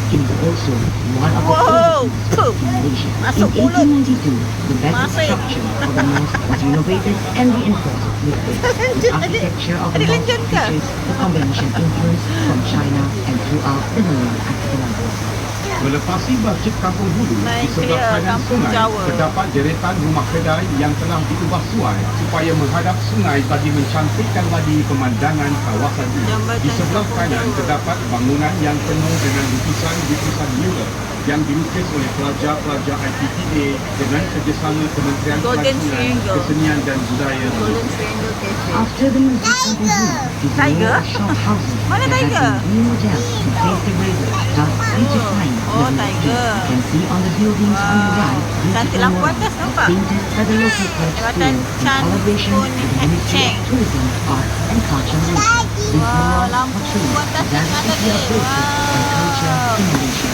It is also one of the Wow! oldest mosques in Malaysia. Masuk In mulut. 1892, the basic Masuk. structure of the mosque was renovated and reinforced with brick. The architecture of the Adik mosque lanjut ke? features the combination influence from China and throughout the Malay archipelago. Melepasi Masjid Kampung Hulu, Main di sebelah clear kanan Kampung sungai Jawa. terdapat deretan rumah kedai yang telah diubah suai supaya menghadap sungai bagi mencantikkan lagi pemandangan kawasan ini. Jambatan Di sebelah Kampung kanan Jawa. terdapat bangunan yang penuh dengan lukisan-lukisan mural yang dilukis oleh pelajar-pelajar IPTA dengan kerjasama Kementerian Golden Pelacuran, Triangle. Kesenian dan Budaya. Golden Triangle Cafe. After the Masjid Kampung Hulu, is a Tiger? row of shop houses Mana that has tiger? been remodeled to face the river, thus beautifying Oh, the view. tiger. You can see on the buildings on the Wow. right, Cantik beautiful lampu murals atas, nampak? painted by the local pledge Jambatan school in Chan collaboration Pun with the Ministry Cheng. of Tourism, Arts and Culture Malaysia. These Wow, murals lampu portray atas the yang ada diversity ni. of races and culture Wow. in Malaysia.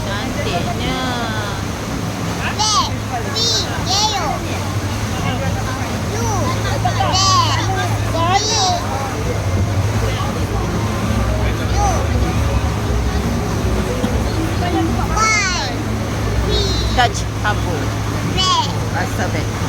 Cantiknya. Dutch Kampung. Rasa baik.